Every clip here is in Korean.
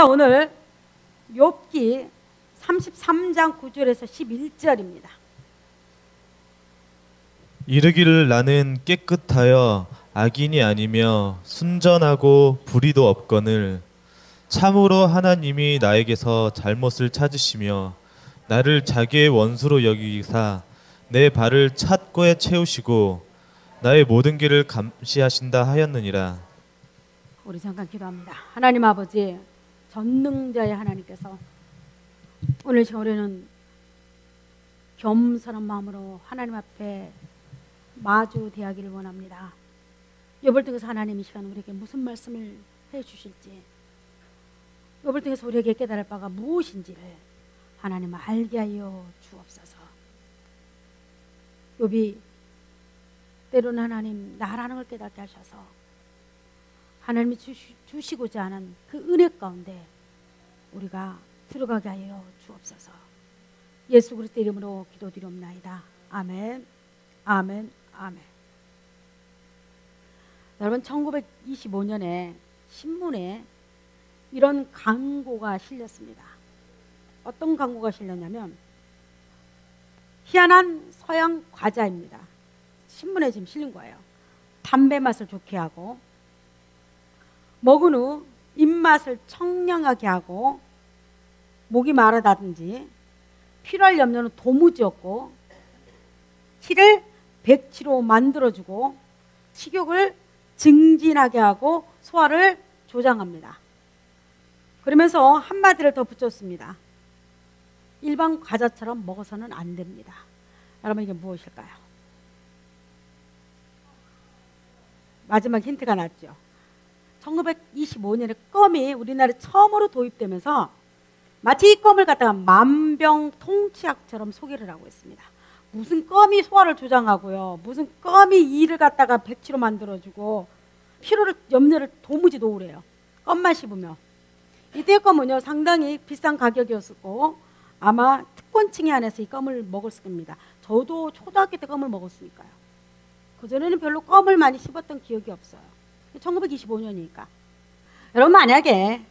자, 오늘 욥기 33장 9절에서 11절입니다. 이르기를 나는 깨끗하여 악인이 아니며 순전하고 불의도 없거늘 참으로 하나님이 나에게서 잘못을 찾으시며 나를 자기의 원수로 여기사 내 발을 찻고에 채우시고 나의 모든 길을 감시하신다 하였느니라. 우리 잠깐 기도합니다. 하나님 아버지, 전능자의 하나님께서 오늘 우리는 겸손한 마음으로 하나님 앞에 마주대하기를 원합니다. 욥을 통해서 하나님 이 시간 우리에게 무슨 말씀을 해주실지, 욥을 통해서 우리에게 깨달을 바가 무엇인지를 하나님 알게 하여 주옵소서. 욥이 때로는 하나님 나라는 걸 깨닫게 하셔서 하나님이 주시고자 하는 그 은혜 가운데 우리가 들어가게 하여 주옵소서. 예수 그리스도 이름으로 기도드리옵나이다. 아멘, 아멘, 아멘. 여러분, 1925년에 신문에 이런 광고가 실렸습니다. 어떤 광고가 실렸냐면 희한한 서양 과자입니다. 신문에 지금 실린 거예요. 담배 맛을 좋게 하고 먹은 후 입맛을 청량하게 하고 목이 마르다든지 필요할 염려는 도무지 없고 치를 백치로 만들어주고 식욕을 증진하게 하고 소화를 조장합니다. 그러면서 한마디를 더 붙였습니다. 일반 과자처럼 먹어서는 안 됩니다. 여러분, 이게 무엇일까요? 마지막 힌트가 났죠. 1925년에 껌이 우리나라에 처음으로 도입되면서 마치 이 껌을 갖다가 만병통치약처럼 소개를 하고 있습니다. 무슨 껌이 소화를 조장하고요, 무슨 껌이 이를 갖다가 백치로 만들어주고 피로를 염려를 도무지 놓으래요. 껌만 씹으면. 이때의 껌은요 상당히 비싼 가격이었고 아마 특권층에 한해서 이 껌을 먹었을 겁니다. 저도 초등학교 때 껌을 먹었으니까요. 그전에는 별로 껌을 많이 씹었던 기억이 없어요. 1925년이니까. 여러분, 만약에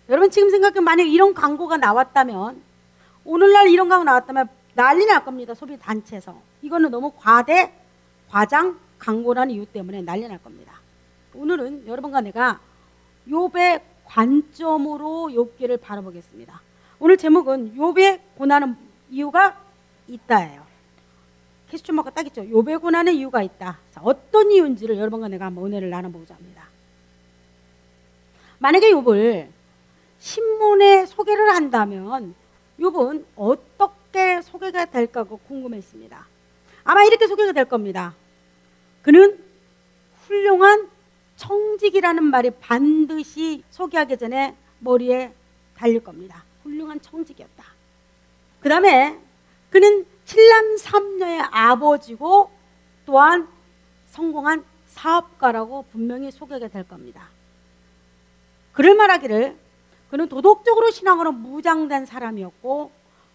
여러분 지금 생각해, 만약에 이런 광고가 나왔다면, 오늘날 이런 광고 나왔다면 난리 날 겁니다. 소비 단체에서. 이거는 너무 과장 광고라는 이유 때문에 난리 날 겁니다. 오늘은 여러분과 내가 욥의 관점으로 욥기를 바라보겠습니다. 오늘 제목은 욥의 고난은 이유가 있다예요. 캐스트 마크 딱 있죠. 욥의 고난의 이유가 있다. 자, 어떤 이유인지를 여러분과 내가 한번 은혜를 나눠보고자 합니다. 만약에 욥을 신문에 소개를 한다면 욥은 어떻게 소개가 될까 궁금했습니다. 아마 이렇게 소개가 될 겁니다. 그는 훌륭한 청직이라는 말이 반드시 소개하기 전에 머리에 달릴 겁니다. 훌륭한 청직이었다. 그 다음에 그는 7남 3녀의 아버지고 또한 성공한 사업가라고 분명히 소개가 될 겁니다. 그를 말하기를 그는 도덕적으로 신앙으로 무장된 사람이었고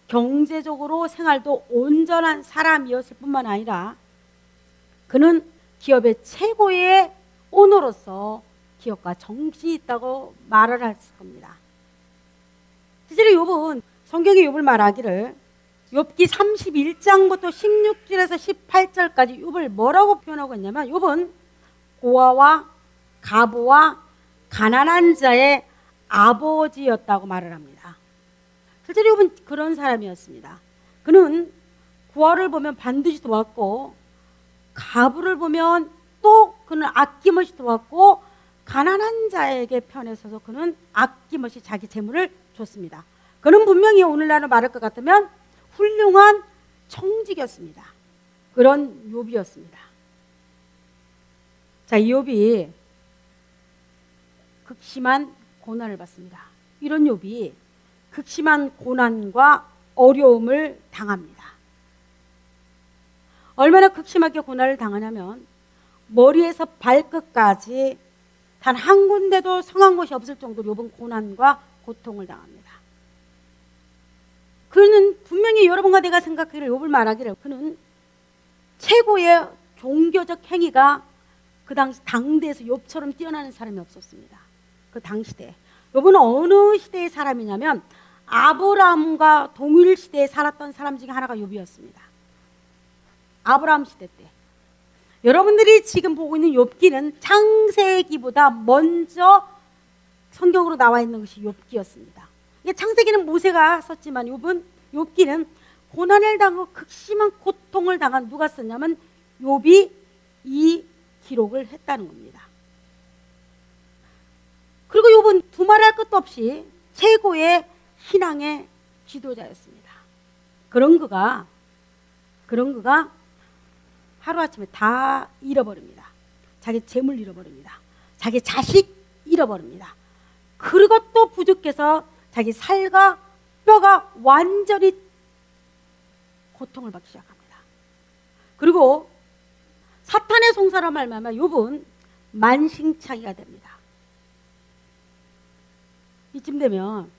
경제적으로 생활도 온전한 사람이었을 뿐만 아니라 그는 기업의 최고의 오너로서 기업과 정신이 있다고 말을 했을 겁니다. 실제로 욥은 성경의 욥을 말하기를 욥기 31장부터 16절에서 18절까지 욥을 뭐라고 표현하고 있냐면 욥은 고아와 가부와 가난한 자의 아버지였다고 말을 합니다. 실제로 욥은 그런 사람이었습니다. 그는 고아를 보면 반드시 도왔고 가부를 보면 또 그는 아낌없이 도왔고 가난한 자에게 편에 서서 그는 아낌없이 자기 재물을 줬습니다. 그는 분명히 오늘날로 말할 것 같으면 훌륭한 청직이었습니다. 그런 욥이었습니다. 자, 이 욥이 극심한 고난을 받습니다. 이런 욥이 극심한 고난과 어려움을 당합니다. 얼마나 극심하게 고난을 당하냐면 머리에서 발끝까지 단 한 군데도 성한 곳이 없을 정도로 욥은 고난과 고통을 당합니다. 그는 분명히 여러분과 내가 생각하기를 욥을 말하기를 그는 최고의 종교적 행위가 그 당시 당대에서 욥처럼 뛰어나는 사람이 없었습니다. 그 당시대 욥은 어느 시대의 사람이냐면 아브라함과 동일 시대에 살았던 사람 중에 하나가 욥이었습니다. 아브라함 시대 때. 여러분들이 지금 보고 있는 욥기는 창세기보다 먼저 성경으로 나와 있는 것이 욥기였습니다. 창세기는 모세가 썼지만 욥기는 고난을 당하고 극심한 고통을 당한 누가 썼냐면 욥이 이 기록을 했다는 겁니다. 그리고 욥은 두말할 것도 없이 최고의 신앙의 지도자였습니다. 그런 그가 하루아침에 다 잃어버립니다. 자기 재물 잃어버립니다. 자기 자식 잃어버립니다. 그리고 또 부족해서 자기 살과 뼈가 완전히 고통을 받기 시작합니다. 그리고 사탄의 송사로 말미암아 욥은 만신창이가 됩니다. 이쯤 되면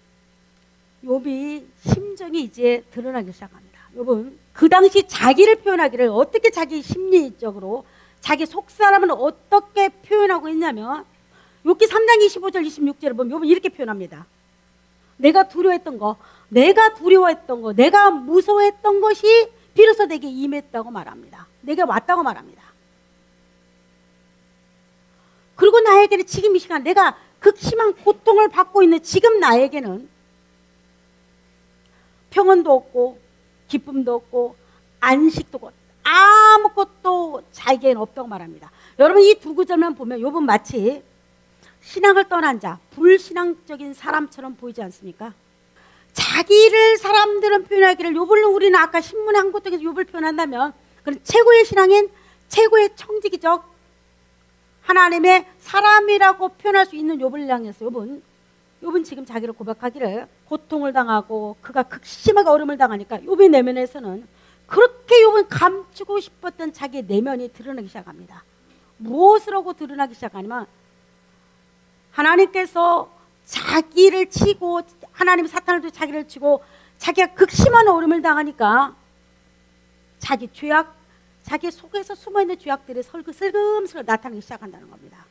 욥이 심정이 이제 드러나기 시작합니다. 욥은 그 당시 자기를 표현하기를 어떻게 자기 심리적으로 자기 속사람은 어떻게 표현하고 있냐면 욥기 3장 25절 26절을 보면 욥은 이렇게 표현합니다. 내가 두려워했던 거, 내가 무서워했던 것이 비로소 내게 임했다고 말합니다. 내게 왔다고 말합니다. 그리고 나에게는 지금 이 시간 내가 극심한 고통을 받고 있는 지금 나에게는 평온도 없고 기쁨도 없고 안식도 없고 아무것도 자기에게는 없다고 말합니다. 여러분 이 두 구절만 보면 욥은 마치 신앙을 떠난 자, 불신앙적인 사람처럼 보이지 않습니까? 자기를 사람들은 표현하기를 욥을 우리는 아까 신문에 한 곳에서 욥을 표현한다면 그는 최고의 신앙인 최고의 청지기적 하나님의 사람이라고 표현할 수 있는 욥을 향해서 욥은 지금 자기를 고백하기를 고통을 당하고 그가 극심하게 어려움을 당하니까 욥의 내면에서는 그렇게 욥은 감추고 싶었던 자기의 내면이 드러나기 시작합니다. 무엇으로 드러나기 시작하냐면 하나님께서 자기를 치고 하나님 사탄을 또 자기를 치고 자기가 극심한 어려움을 당하니까 자기 죄악 자기 속에서 숨어있는 죄악들이 슬금슬금 나타나기 시작한다는 겁니다.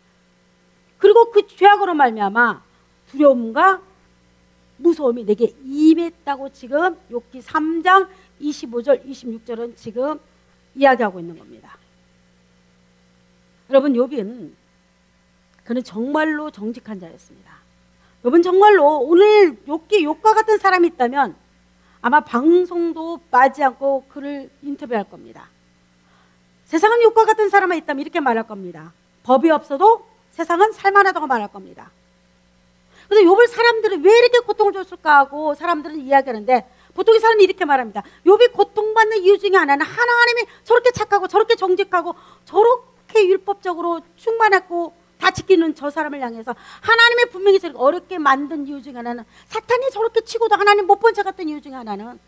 그리고 그 죄악으로 말미암아 두려움과 무서움이 내게 임했다고 지금 욥기 3장 25절 26절은 지금 이야기하고 있는 겁니다. 여러분 욥은 그는 정말로 정직한 자였습니다. 욥은 정말로 오늘 욥과 같은 사람이 있다면 아마 방송도 빠지 않고 그를 인터뷰할 겁니다. 세상은 욥과 같은 사람이 있다면 이렇게 말할 겁니다. 법이 없어도 세상은 살만하다고 말할 겁니다. 그래서 욥을 사람들은 왜 이렇게 고통을 줬을까 하고 사람들은 이야기하는데 보통 사람이 이렇게 말합니다. 욥이 고통받는 이유 중에 하나는 하나님이 저렇게 착하고 저렇게 정직하고 저렇게 율법적으로 충만하고 다 지키는 저 사람을 향해서 하나님의 분명히 저렇게 어렵게 만든 이유 중에 하나는 사탄이 저렇게 치고도 하나님 못 본 자 같은 이유 중에 하나는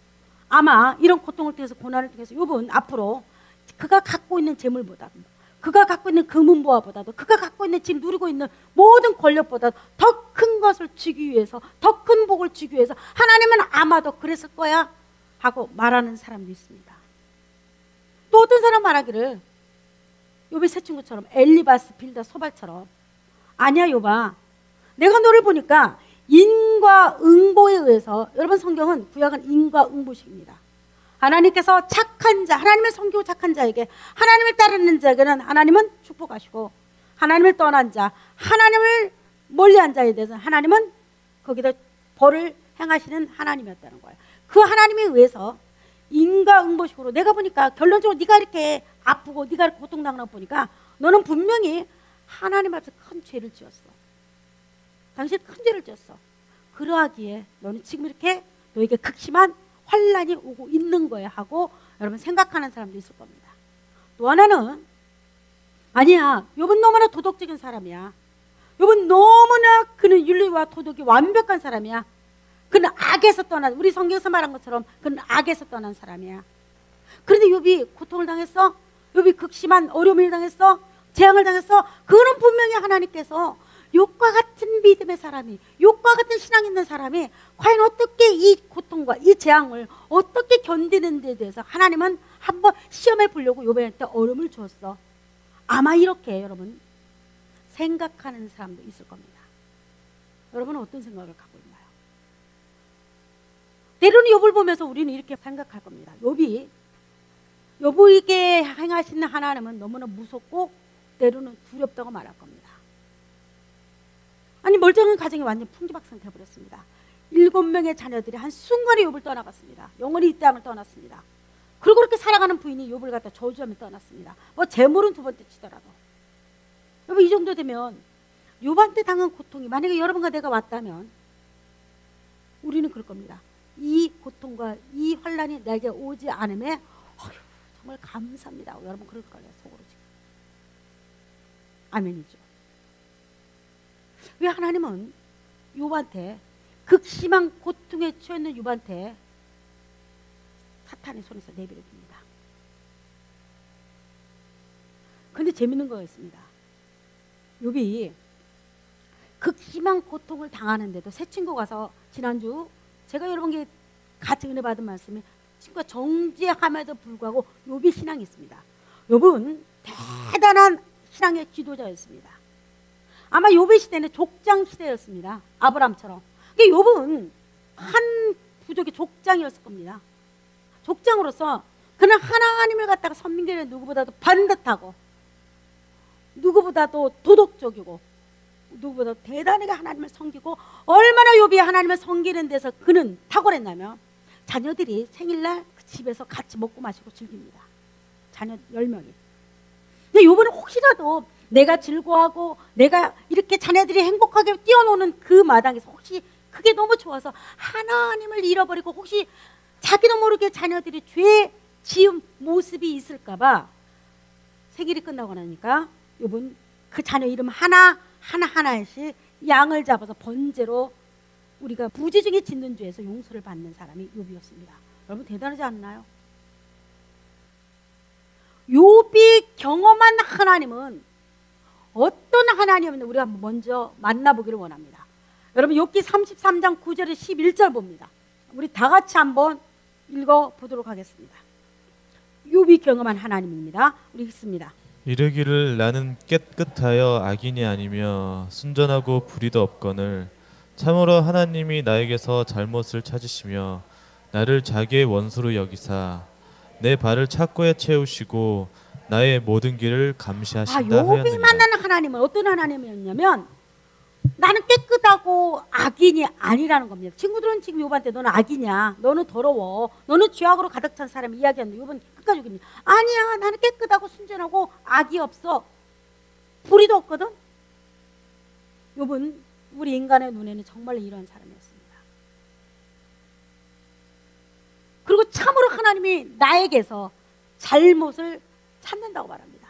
아마 이런 고통을 통해서 고난을 통해서 욥은 앞으로 그가 갖고 있는 재물보다 그가 갖고 있는 금은보화보다도 그가 갖고 있는 지금 누리고 있는 모든 권력보다 더 큰 것을 주기 위해서 더 큰 복을 주기 위해서 하나님은 아마도 그랬을 거야 하고 말하는 사람도 있습니다. 또 어떤 사람 말하기를 욥의 세 친구처럼 엘리바스 빌다 소발처럼 아니야 욥아 내가 너를 보니까 인과 응보에 의해서 여러분 성경은 구약은 인과 응보식입니다. 하나님께서 착한 자 하나님을 섬기고 착한 자에게 하나님을 따르는 자에게는 하나님은 축복하시고 하나님을 떠난 자 하나님을 멀리한 자에 대해서 하나님은 거기다 벌을 행하시는 하나님이었다는 거예요. 그 하나님에 의해서 인과 응보식으로 내가 보니까 결론적으로 네가 이렇게 아프고 네가 이렇게 고통당하는 거 보니까 너는 분명히 하나님 앞에서 큰 죄를 지었어. 당신 큰 죄를 지었어. 그러하기에 너는 지금 이렇게 너에게 극심한 환란이 오고 있는 거야 하고 여러분 생각하는 사람도 있을 겁니다. 또 하나는 아니야 욥은 너무나 도덕적인 사람이야. 욥은 너무나 그는 윤리와 도덕이 완벽한 사람이야. 그는 악에서 떠난 우리 성경에서 말한 것처럼 그는 악에서 떠난 사람이야. 그런데 욥이 고통을 당했어. 욥이 극심한 어려움을 당했어. 재앙을 당했어. 그는 분명히 하나님께서 욥과 같은 믿음의 사람이 욥과 같은 신앙 있는 사람이 과연 어떻게 이 고통과 이 재앙을 어떻게 견디는 데 대해서 하나님은 한번 시험해 보려고 욥한테 어려움을 주었어. 아마 이렇게 여러분 생각하는 사람도 있을 겁니다. 여러분은 어떤 생각을 갖고 있나요? 때로는 욥을 보면서 우리는 이렇게 생각할 겁니다. 욥에게 행하시는 하나님은 너무나 무섭고 때로는 두렵다고 말할 겁니다. 아니 멀쩡한 가정이 완전 풍지박산 되어버렸습니다. 7명의 자녀들이 한순간에 욥을 떠나갔습니다. 영원히 이 땅을 떠났습니다. 그리고 그렇게 살아가는 부인이 욥을 갖다 저주하며 떠났습니다. 뭐 재물은 두 번째 치더라도. 여러분 이 정도 되면 욥한테 당한 고통이 만약에 여러분과 내가 왔다면 우리는 그럴 겁니다. 이 고통과 이 환난이 내게 오지 않음에 어휴, 정말 감사합니다. 여러분 그럴 거예요. 속으로 지금. 아멘이죠. 왜 하나님은 욥한테 극심한 고통에 처했는 욥한테 사탄의 손에서 내버려 둡니다. 그런데 재밌는 거였습니다. 욥이 극심한 고통을 당하는데도 새 친구 가서 지난주 제가 여러분께 같이 은혜 받은 말씀이 친구가 정죄함에도 불구하고 욥이 신앙이 있습니다. 욥은 대단한 신앙의 지도자였습니다. 아마 욥의 시대는 족장 시대였습니다. 아브람처럼. 그러니까 욥은 한 부족의 족장이었을 겁니다. 족장으로서 그는 하나님을 갖다가 섬기는 누구보다도 반듯하고 누구보다도 도덕적이고 누구보다도 대단하게 하나님을 섬기고 얼마나 욥이 하나님을 섬기는 데서 그는 탁월했냐면 자녀들이 생일날 그 집에서 같이 먹고 마시고 즐깁니다. 자녀 10명이. 근데 욥은 혹시라도 내가 즐거워하고 내가 이렇게 자녀들이 행복하게 뛰어노는 그 마당에서 혹시 그게 너무 좋아서 하나님을 잃어버리고 혹시 자기도 모르게 자녀들이 죄 지은 모습이 있을까봐 생일이 끝나고 나니까 욥은 그 자녀 이름 하나하나씩 양을 잡아서 번제로 우리가 부지 중에 짓는 죄에서 용서를 받는 사람이 욥이었습니다. 여러분 대단하지 않나요? 욥이 경험한 하나님은 어떤 하나님인지 우리가 먼저 만나보기를 원합니다. 여러분 욥기 33장 9절에 11절 봅니다. 우리 다 같이 한번 읽어보도록 하겠습니다. 욥이 경험한 하나님입니다. 우리 읽습니다. 이르기를 나는 깨끗하여 악인이 아니며 순전하고 불의도 없거늘 참으로 하나님이 나에게서 잘못을 찾으시며 나를 자기의 원수로 여기사 내 발을 착고에 채우시고 나의 모든 길을 감시하신다 욥이 하였느니라. 만나는 하나님은 어떤 하나님이었냐면 나는 깨끗하고 악인이 아니라는 겁니다. 친구들은 지금 욥한테 너는 악이냐, 너는 더러워, 너는 죄악으로 가득 찬 사람 이야기하는데 욥은 끝까지 욕입니다. 아니야, 나는 깨끗하고 순전하고 악이 없어, 불의도 없거든. 욥은 우리 인간의 눈에는 정말 이런 사람이었습니다. 그리고 참으로 하나님이 나에게서 잘못을 찾는다고 말합니다.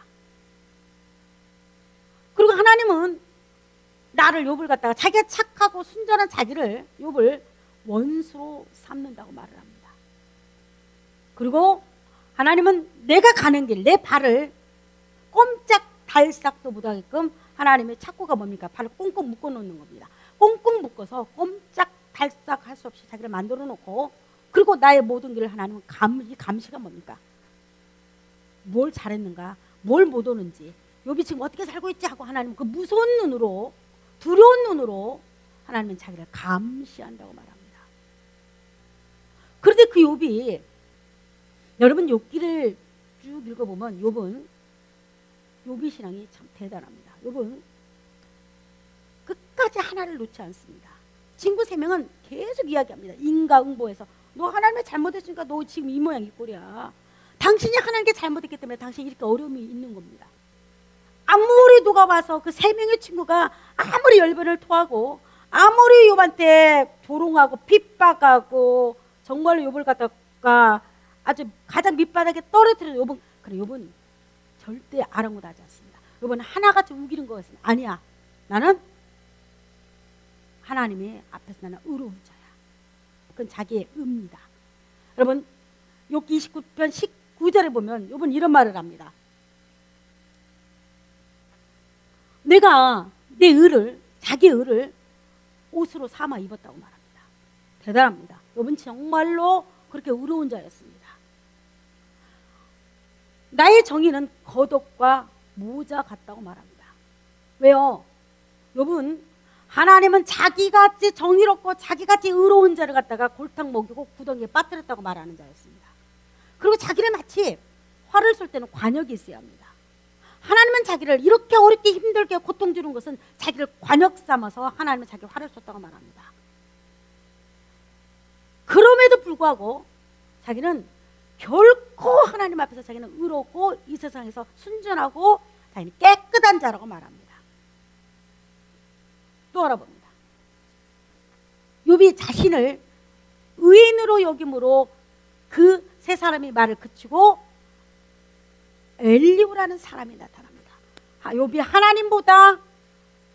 그리고 하나님은 나를 욥을 갖다가 자기가 착하고 순전한 자기를 욥을 원수로 삼는다고 말을 합니다. 그리고 하나님은 내가 가는 길, 내 발을 꼼짝달싹도 못하게끔 하나님의 착고가 뭡니까? 발을 꽁꽁 묶어놓는 겁니다. 꽁꽁 묶어서 꼼짝달싹 할 수 없이 자기를 만들어 놓고 그리고 나의 모든 길을 하나님은 이 감시가 뭡니까? 뭘 잘했는가? 뭘 못 오는지 욥이 지금 어떻게 살고 있지 하고 하나님은 그 무서운 눈으로 두려운 눈으로 하나님은 자기를 감시한다고 말합니다. 그런데 그 욥이 여러분 욥기를 쭉 읽어보면 욥이 신앙이 참 대단합니다. 욥은 끝까지 하나를 놓지 않습니다. 친구 3명은 계속 이야기합니다. 인과응보해서 너 하나님의 잘못했으니까 너 지금 이 모양 이 꼴이야. 당신이 하나님께 잘못했기 때문에 당신이 이렇게 어려움이 있는 겁니다. 아무리 누가 와서 그 3명의 친구가 아무리 열변을 토하고 아무리 욥한테 조롱하고 핍박하고 정말로 욥을 갖다가 아주 가장 밑바닥에 떨어뜨리는 욥은 그래 욥은 절대 아랑곳하지 않습니다. 욥은 하나같이 우기는 것은 아니야. 나는 하나님의 앞에서 나는 의로운 자야. 그건 자기의 의입니다. 여러분 욥기 29편 19절에 보면 욥은 이런 말을 합니다. 내가 내 의를 자기의 의를 옷으로 삼아 입었다고 말합니다. 대단합니다. 욥은 정말로 그렇게 의로운 자였습니다. 나의 정의는 겉옷과 모자 같다고 말합니다. 왜요? 욥은 하나님은 자기같이 정의롭고 자기같이 의로운 자를 갖다가 골탕 먹이고 구덩이에 빠뜨렸다고 말하는 자였습니다. 그리고 자기를 마치 활을 쏠 때는 관역이 있어야 합니다. 하나님은 자기를 이렇게 어렵게 힘들게 고통 주는 것은 자기를 관역 삼아서 하나님은 자기 활을 쏘다고 말합니다. 그럼에도 불구하고 자기는 결코 하나님 앞에서 자기는 의롭고 이 세상에서 순전하고 자기는 깨끗한 자라고 말합니다. 또 알아봅니다. 욥이 자신을 의인으로 여김으로 그 세 사람이 말을 그치고 엘리후라는 사람이 나타납니다. 욥이 하나님보다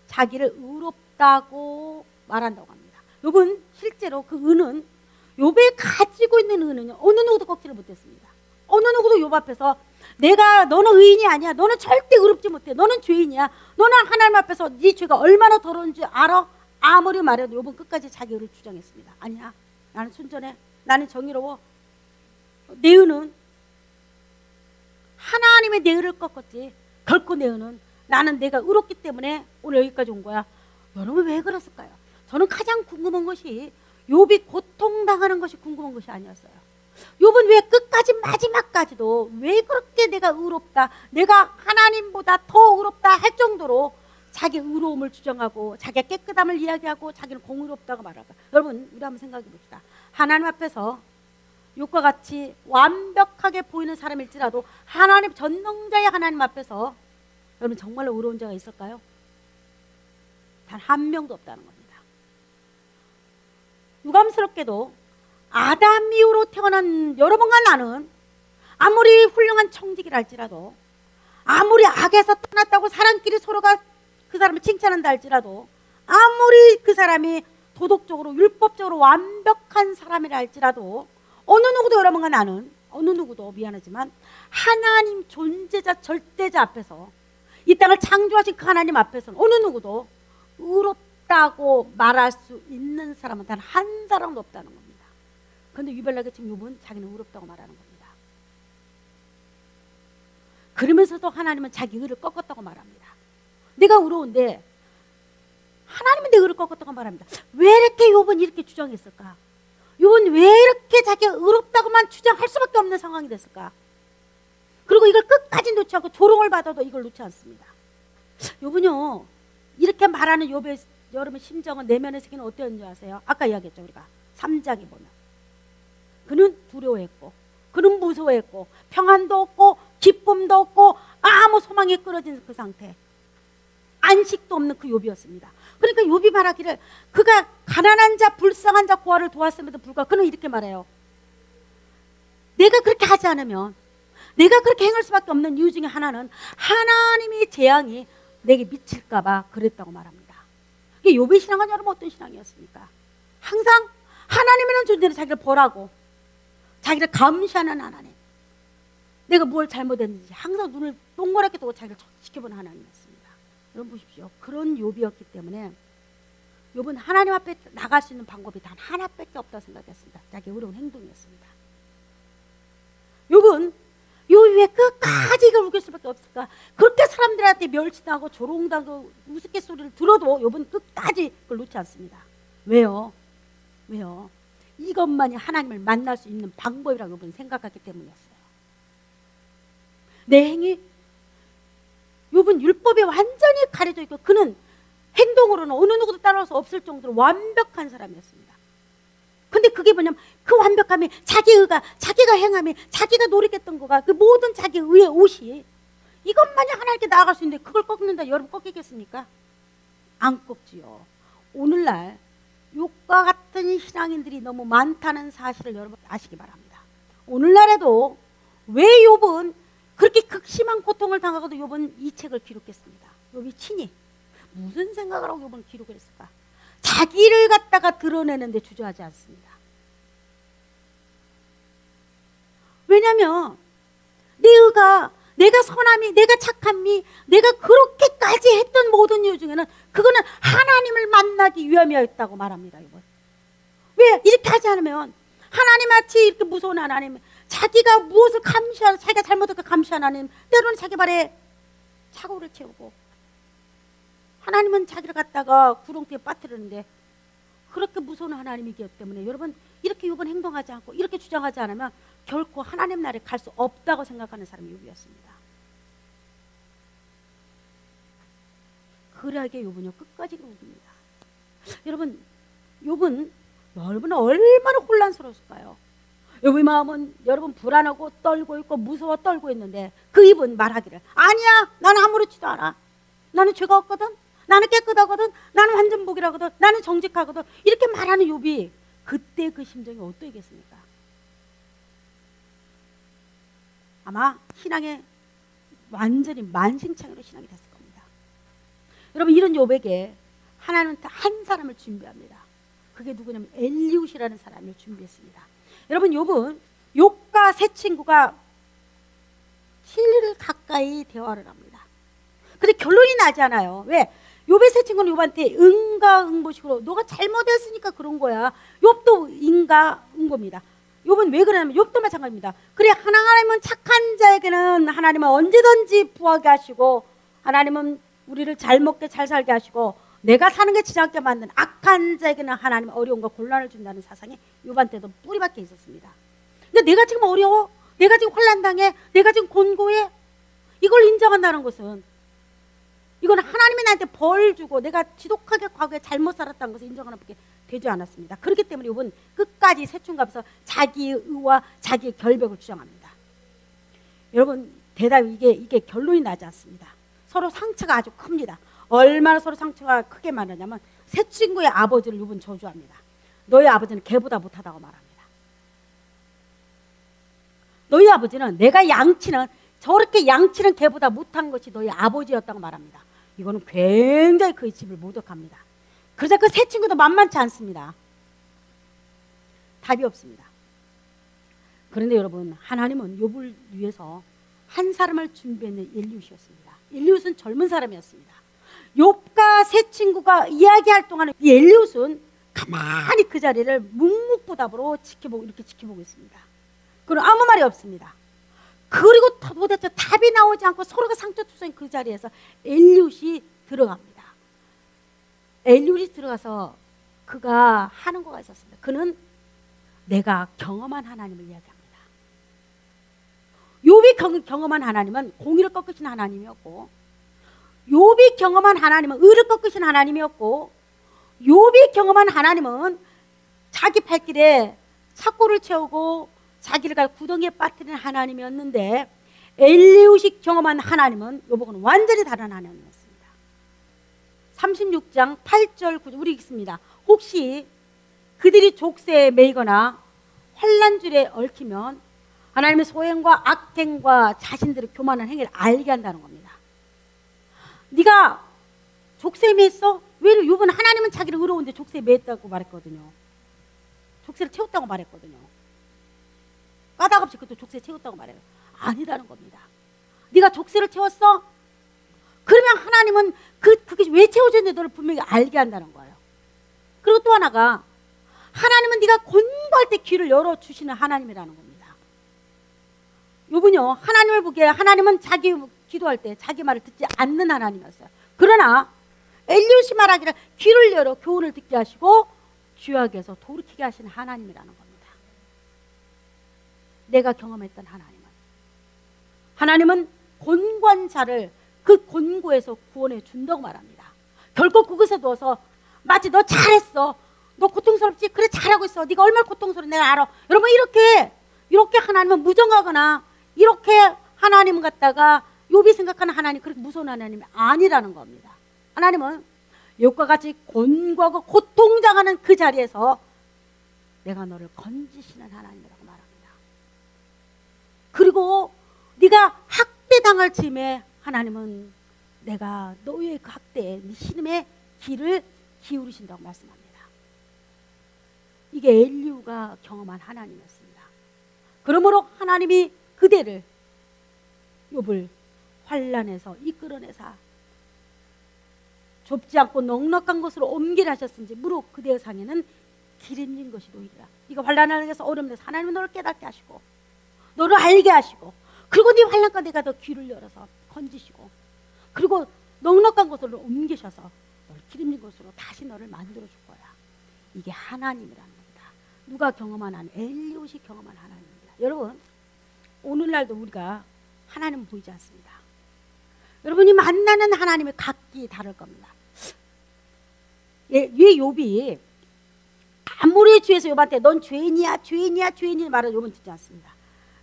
자기를 의롭다고 말한다고 합니다. 욥은 실제로 그 은은 욥이 가지고 있는 은은요 어느 누구도 꺾지를 못했습니다. 어느 누구도 욥 앞에서 너는 의인이 아니야. 너는 절대 의롭지 못해. 너는 죄인이야. 너는 하나님 앞에서 네 죄가 얼마나 더러운지 알아? 아무리 말해도 욥은 끝까지 자기 의를 주장했습니다. 아니야. 나는 순전해. 나는 정의로워. 내 의는 하나님의 내 의를 꺾었지. 결코 내 의는 나는 내가 의롭기 때문에 오늘 여기까지 온 거야. 여러분 왜 그랬을까요? 저는 가장 궁금한 것이 욥이 고통당하는 것이 궁금한 것이 아니었어요. 욥은 왜 끝까지 마지막까지도 왜 그렇게 내가 의롭다, 내가 하나님보다 더 의롭다 할 정도로 자기 의로움을 주장하고 자기의 깨끗함을 이야기하고 자기는 공의롭다고 말할까? 여러분 우리 한번 생각해 봅시다. 하나님 앞에서 욥과 같이 완벽하게 보이는 사람일지라도 하나님 전능자의 하나님 앞에서 여러분 정말로 의로운 자가 있을까요? 단 한 명도 없다는 겁니다. 유감스럽게도 아담 이후로 태어난 여러분과 나는 아무리 훌륭한 청지기를 할지라도 아무리 악에서 떠났다고 사람끼리 서로가 그 사람을 칭찬한다 할지라도 아무리 그 사람이 도덕적으로 율법적으로 완벽한 사람이라 할지라도 어느 누구도 여러분과 나는 어느 누구도 미안하지만 하나님 존재자 절대자 앞에서 이 땅을 창조하신 그 하나님 앞에서는 어느 누구도 의롭다고 말할 수 있는 사람은 단 한 사람도 없다는 겁니다. 그런데 유별나게 지금 욥은 자기는 의롭다고 말하는 겁니다. 그러면서도 하나님은 자기 의를 꺾었다고 말합니다. 내가 의로운데 하나님은 내 의를 꺾었다고 말합니다. 왜 이렇게 욥은 이렇게 주장했을까? 욥은 왜 이렇게 자기가 의롭다고만 주장할 수밖에 없는 상황이 됐을까? 그리고 이걸 끝까지 놓지 않고 조롱을 받아도 이걸 놓지 않습니다. 욥은요 이렇게 말하는 욥의 여러분 심정은 내면의 세계는 어땠는지 아세요? 아까 이야기했죠 우리가 3장에 보면 그는 두려워했고 그는 무서워했고 평안도 없고 기쁨도 없고 아무 소망이 끊어진 그 상태, 안식도 없는 그 욥이었습니다. 그러니까 욥이 말하기를 그가 가난한 자 불쌍한 자 고아를 도왔음에도 불구하고 그는 이렇게 말해요. 내가 그렇게 하지 않으면 내가 그렇게 행할 수밖에 없는 이유 중에 하나는 하나님의 재앙이 내게 미칠까 봐 그랬다고 말합니다. 이게 욥의 신앙은 여러분 어떤 신앙이었습니까? 항상 하나님이라는 존재는 자기를 벌하고 자기를 감시하는 하나님, 내가 뭘 잘못했는지 항상 눈을 동그랗게 두고 자기를 지켜보는 하나님이었습니다. 여러분 보십시오. 그런 욥이었기 때문에 욥은 하나님 앞에 나갈 수 있는 방법이 단 하나밖에 없다고 생각했습니다. 자기의 의로운 행동이었습니다. 욥은 욥이 왜 끝까지 이걸 우길 수밖에 없을까? 그렇게 사람들한테 멸치당하고 조롱당하고 우스갯소리를 들어도 욥은 끝까지 그걸 놓지 않습니다. 왜요? 왜요? 이것만이 하나님을 만날 수 있는 방법이라고 욥은 생각하기 때문이었어요. 내 행위, 욥은 율법에 완전히 가려져 있고 그는 행동으로는 어느 누구도 따라올 수 없을 정도로 완벽한 사람이었습니다. 근데 그게 뭐냐면 그 완벽함이 자기 의가, 자기가 행함이, 자기가 노력했던 거가 그 모든 자기 의의 옷이 이것만이 하나님께 나아갈 수 있는데 그걸 꺾는다. 여러분 꺾이겠습니까? 안 꺾지요. 오늘날 욥과 같은 신앙인들이 너무 많다는 사실을 여러분 아시기 바랍니다. 오늘날에도 왜 욥은 그렇게 극심한 고통을 당하고도 욥은 이 책을 기록했습니다. 욥이 친히 무슨 생각을 하고 욥은 기록을 했을까? 자기를 갖다가 드러내는데 주저하지 않습니다. 왜냐하면 내 의가, 내가 선함이, 내가 착함이, 내가 그렇게까지 했던 모든 이유 중에는 그거는 하나님을 만나기 위함이었다고 말합니다. 욥은. 왜 이렇게 하지 않으면 하나님같이 이렇게 무서운 하나님, 자기가 무엇을 감시하는, 자기가 잘못했고 감시하는 하나님, 때로는 자기 발에 착오를 채우고 하나님은 자기를 갖다가 구렁텅이에 빠뜨리는데 그렇게 무서운 하나님이기 때문에 여러분 이렇게 욥은 행동하지 않고 이렇게 주장하지 않으면 결코 하나님 나라에 갈 수 없다고 생각하는 사람이 욥이었습니다. 그러하게 욥은요 끝까지 욥입니다. 여러분 욥은 여러분 얼마나 혼란스러웠을까요? 욥의 마음은 여러분 불안하고 떨고 있고 무서워 떨고 있는데 그 입은 말하기를 아니야 나는 아무렇지도 않아. 나는 죄가 없거든. 나는 깨끗하거든. 나는 완전 복이라거든. 나는 정직하거든. 이렇게 말하는 욥이 그때 그 심정이 어떠했겠습니까? 아마 신앙에 완전히 만신창이로 신앙이 됐을 겁니다. 여러분 이런 욥에게 하나님은 한 사람을 준비합니다. 그게 누구냐면 엘리웃이라는 사람을 준비했습니다. 여러분 욥은 욥과 세 친구가 7일 가까이 대화를 합니다. 근데 결론이 나지 않아요. 왜? 욥의 세 친구는 욥한테 응가응보식으로 너가 잘못했으니까 그런 거야. 욥도 응가응보입니다. 욥은 왜 그러냐면 욥도 마찬가지입니다. 그래 하나님은 착한 자에게는 하나님은 언제든지 부하게 하시고 하나님은 우리를 잘 먹게 잘 살게 하시고 내가 사는 게 지장하게 만든 악한 자에게는 하나님은 어려움과 곤란을 준다는 사상이 욥한테도 뿌리박혀 있었습니다. 근데 내가 지금 어려워? 내가 지금 혼란당해? 내가 지금 곤고해? 이걸 인정한다는 것은 이건 하나님이 나한테 벌 주고 내가 지독하게 과거에 잘못 살았다는 것을 인정하는 밖에 되지 않았습니다. 그렇기 때문에 욥은 끝까지 세충갑에서 자기의 의와 자기의 결백을 주장합니다. 여러분 대답이 이게 결론이 나지 않습니다. 서로 상처가 아주 큽니다. 얼마나 서로 상처가 크게 많았냐면 세 친구의 아버지를 욥은 저주합니다. 너희 아버지는 개보다 못하다고 말합니다. 너희 아버지는 내가 양치는 저렇게 양치는 개보다 못한 것이 너희 아버지였다고 말합니다. 이거는 굉장히 그의 집을 모독합니다. 그러자 그 세 친구도 만만치 않습니다. 답이 없습니다. 그런데 여러분 하나님은 욥을 위해서 한 사람을 준비했는 엘리웃이었습니다. 엘리웃은 젊은 사람이었습니다. 욥과 세 친구가 이야기할 동안에 이 엘리웃은 가만히 그 자리를 묵묵부답으로 이렇게 지켜보고 있습니다. 그럼 아무 말이 없습니다. 그리고 도대체 답이 나오지 않고 서로가 상처투성인 그 자리에서 엘리웃이 들어갑니다. 엘리웃이 들어가서 그가 하는 거가 있었습니다. 그는 내가 경험한 하나님을 이야기합니다. 욥이 경험한 하나님은 공의를 꺾으신 하나님이었고 욥이 경험한 하나님은 의를 꺾으신 하나님이었고 욥이 경험한 하나님은 자기 발길에 착고를 채우고 자기를 갈 구덩이에 빠뜨리는 하나님이었는데 엘리웃이 경험한 하나님은 욥하고는 완전히 다른 하나님이었습니다. 36장 8절 9절 우리 읽습니다. 혹시 그들이 족쇄에 매이거나 환난줄에 얽히면 하나님의 소행과 악행과 자신들의 교만한 행위를 알게 한다는 겁니다. 네가 족쇄에 매였어? 왜 욥은 하나님은 자기를 의로운데 족쇄에 매였다고 말했거든요. 족쇄를 채웠다고 말했거든요. 까닭없이 그것도 족쇄에 채웠다고 말해요. 아니다는 겁니다. 네가 족쇄를 채웠어? 그러면 하나님은 그게 왜 채워졌는지 너를 분명히 알게 한다는 거예요. 그리고 또 하나가 하나님은 네가 곤고할 때 귀를 열어주시는 하나님이라는 겁니다. 욥은요 하나님을 보기에 하나님은 자기 기도할 때 자기 말을 듣지 않는 하나님이었어요. 그러나 엘리웃이 말하기를 귀를 열어 교훈을 듣게 하시고 죄악에서 돌이키게 하시는 하나님이라는 겁니다. 내가 경험했던 하나님은 곤고한 자를 그 곤고에서 구원해 준다고 말합니다. 결코 그것에 두어서 마치 너 잘했어, 너 고통스럽지? 그래 잘하고 있어, 네가 얼마나 고통스러운지 내가 알아. 여러분 이렇게 하나님은 무정하거나 이렇게 하나님 갖다가 욥이 생각하는 하나님 그렇게 무서운 하나님이 아니라는 겁니다. 하나님은 욥과 같이 곤고하고 고통당하는 그 자리에서 내가 너를 건지시는 하나님이라고 말합니다. 그리고 네가 학대당할 즈음에 하나님은 내가 너의 그 학대에 네 신음의 귀를 기울이신다고 말씀합니다. 이게 엘리후가 경험한 하나님이었습니다. 그러므로 하나님이 그대를 욥을 환난에서 이끌어내사 좁지 않고 넉넉한 곳으로 옮기라 하셨은지 무릇 그대의 상에는 기름진 것이 놓이리라. 네가 환난에서 어려움에서 하나님은 너를 깨닫게 하시고 너를 알게 하시고 그리고 네 환난 가운데 더 귀를 열어서 건지시고 그리고 넉넉한 곳으로 옮기셔서 너를 기름진 곳으로 다시 너를 만들어 줄 거야. 이게 하나님이라는 겁니다. 누가 경험한 하나님? 엘리옷이 경험한 하나님입니다. 여러분, 오늘날도 우리가 하나님 보이지 않습니다. 여러분이 만나는 하나님의 각기 다를 겁니다. 왜 욥이 아무리 주에서 욥한테 넌 죄인이야 죄인이야 죄인이야 말을 욥은 듣지 않습니다.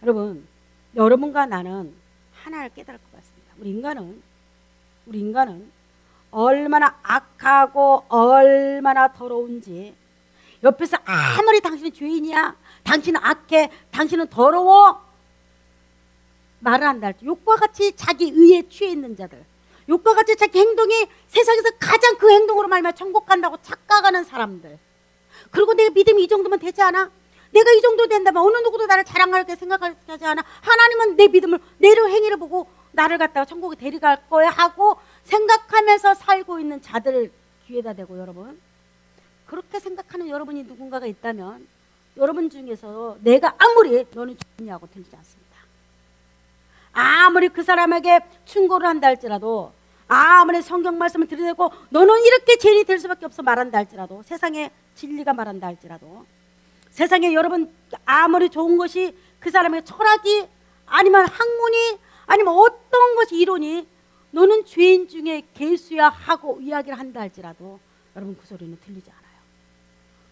여러분, 여러분과 나는 하나를 깨달을 것 같습니다. 우리 인간은 얼마나 악하고 얼마나 더러운지, 옆에서 아무리 당신은 죄인이야, 당신은 악해, 당신은 더러워 말을 한다 할지, 욕과 같이 자기 의에 취해 있는 자들, 욕과 같이 자기 행동이 세상에서 가장 그 행동으로 말미암아 천국 간다고 착각하는 사람들, 그리고 내 믿음이 이 정도면 되지 않아? 내가 이 정도 된다면 어느 누구도 나를 자랑하게 생각하지 않아? 하나님은 내 믿음을, 내 행위를 보고 나를 갖다가 천국에 데려갈 거야 하고 생각하면서 살고 있는 자들을 귀에다 대고, 여러분, 그렇게 생각하는 여러분이 누군가가 있다면 여러분 중에서 내가 아무리 너는 죄인이라고 들리지 않습니다. 아무리 그 사람에게 충고를 한다 할지라도, 아무리 성경 말씀을 들여대고 너는 이렇게 죄인이 될 수밖에 없어 말한다 할지라도, 세상에 진리가 말한다 할지라도, 세상에 여러분 아무리 좋은 것이 그 사람의 철학이 아니면 학문이 아니면 어떤 것이 이론이 너는 죄인 중에 괴수야 하고 이야기를 한다 할지라도 여러분 그 소리는 들리지 않아요.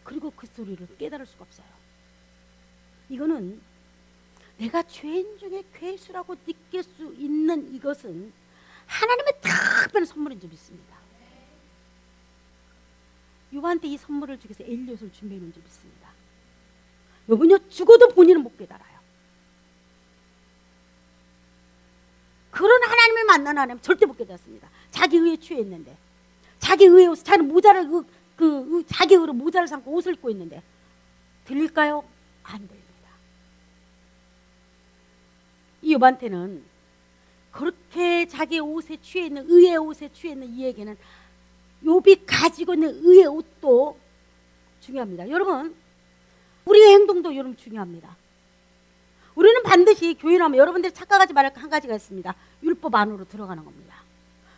그리고 그 소리를 깨달을 수가 없어요. 이거는 내가 죄인 중에 괴수라고 느낄 수 있는 이것은 하나님의 특별한 선물인 줄 믿습니다. 욥한테 이 선물을 주기 위해서 엘리옷을 준비해 놓은 줄 믿습니다. 욥은요 죽어도 본인은 못 깨달아요. 그런 하나님을 만난 하나님 절대 못 깨닫습니다. 자기 의에 취해 있는데, 자기 의에 자기는 모자를 자기 의로 모자를 삼고 옷을 입고 있는데 들릴까요? 안 들립니다. 이 욥한테는 그렇게 자기 옷에 취해 있는, 의의 옷에 취해 있는 이에게는 욥이 가지고 있는 의의 옷도 중요합니다. 여러분, 우리의 행동도 여러분 중요합니다. 우리는 반드시 교회 나오면 여러분들이 착각하지 말할 한 가지가 있습니다. 율법 안으로 들어가는 겁니다.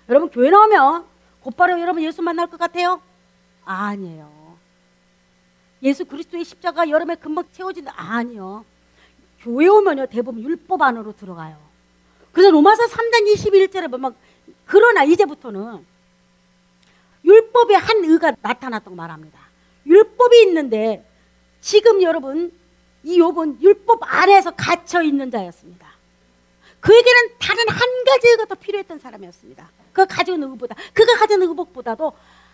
여러분 교회 나오면 곧바로 여러분 예수 만날 것 같아요? 아니에요. 예수 그리스도의 십자가 여러분의 금방 채워진다? 아니요. 교회 오면요 대부분 율법 안으로 들어가요. 그래서 로마서 3장 21절에 보면, 그러나 이제부터는 율법의 한 의가 나타났다고 말합니다. 율법이 있는데 지금 여러분 이 욥은 율법 아래에서 갇혀 있는 자였습니다. 그에게는 다른 한 가지 의가 더 필요했던 사람이었습니다. 그가 가지고 있는 의보다, 그가 가지고 있는 의복보다도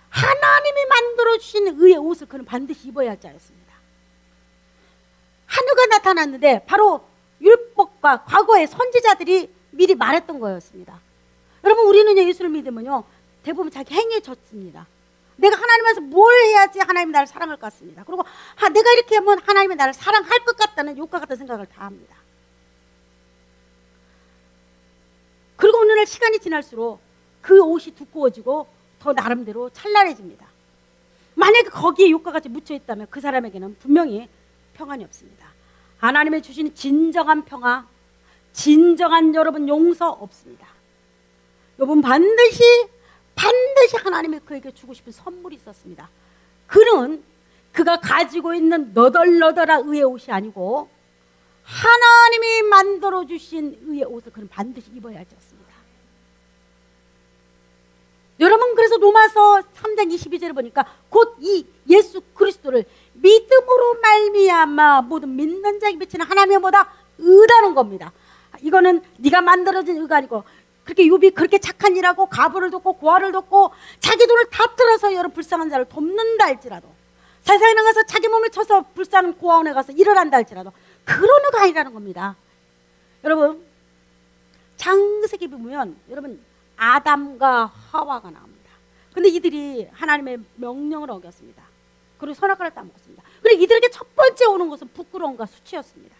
하나님이 만들어 주신 의의 옷을 그는 반드시 입어야 할 자였습니다. 한 의가 나타났는데 바로 율법과 과거의 선지자들이 미리 말했던 거였습니다. 여러분, 우리는 예수를 믿으면요 대부분 자기 행위에 젖습니다. 내가 하나님에서 뭘 해야지 하나님이 나를 사랑할 것 같습니다. 그리고 내가 이렇게 하면 하나님이 나를 사랑할 것 같다는 욕과 같은 생각을 다 합니다. 그리고 어느 날 시간이 지날수록 그 옷이 두꺼워지고 더 나름대로 찬란해집니다. 만약에 거기에 욕과 같이 묻혀있다면 그 사람에게는 분명히 평안이 없습니다. 하나님의 주신 진정한 평화, 진정한 여러분 용서 없습니다. 여러분 반드시 하나님이 그에게 주고 싶은 선물이 있었습니다. 그는 그가 가지고 있는 너덜너덜한 의의 옷이 아니고 하나님이 만들어 주신 의의 옷을 그는 반드시 입어야 하였습니다. 여러분, 그래서 로마서 3장 22절을 보니까 곧 이 예수 그리스도를 믿음으로 말미암아 모든 믿는 자에게 비치는 하나님의 보다 의라는 겁니다. 이거는 네가 만들어진 의가 아니고, 그렇게 욥이 그렇게 착한 일하고 가부를 돕고 고아를 돕고 자기 돈을 다 틀어서 여러 불쌍한 자를 돕는다 할지라도, 세상에 나가서 자기 몸을 쳐서 불쌍한 고아원에 가서 일을 한다 할지라도 그런 의가 아니라는 겁니다. 여러분, 창세기 보면 여러분 아담과 하와가 나옵니다. 근데 이들이 하나님의 명령을 어겼습니다. 그리고 선악과를 따먹었습니다. 그리고 이들에게 첫 번째 오는 것은 부끄러움과 수치였습니다.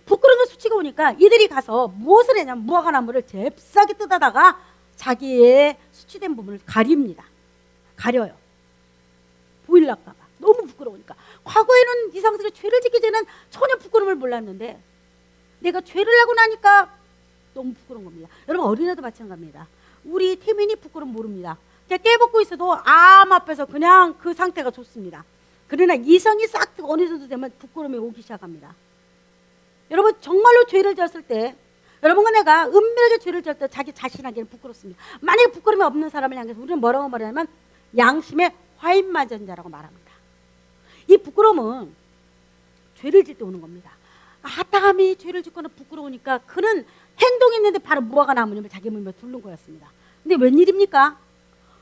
부끄러움과 수치가 오니까 이들이 가서 무엇을 했냐면 무화과나무를 잽싸게 뜯어다가 자기의 수치된 부분을 가립니다. 가려요. 보일날까 봐. 너무 부끄러우니까. 과거에는 이상스럽게 죄를 짓기 전에는 전혀 부끄러움을 몰랐는데 내가 죄를 하고 나니까 너무 부끄러운 겁니다. 여러분, 어린애도 마찬가지입니다. 우리 태민이 부끄러움 모릅니다. 그냥 깨벗고 있어도 암 앞에서 그냥 그 상태가 좋습니다. 그러나 이성이 싹 어느 정도 되면 부끄러움이 오기 시작합니다. 여러분 정말로 죄를 지었을 때, 여러분과 내가 은밀하게 죄를 지을 때 자기 자신에게는 부끄럽습니다. 만약에 부끄러움이 없는 사람을 향해서 우리는 뭐라고 말하냐면 양심의 화인 맞은 자라고 말합니다. 이 부끄러움은 죄를 질 때 오는 겁니다. 아담이 죄를 짓거나 부끄러우니까 그는 행동했는데 바로 무화과 나무님을 자기 몸에 두른 거였습니다. 근데 웬일입니까?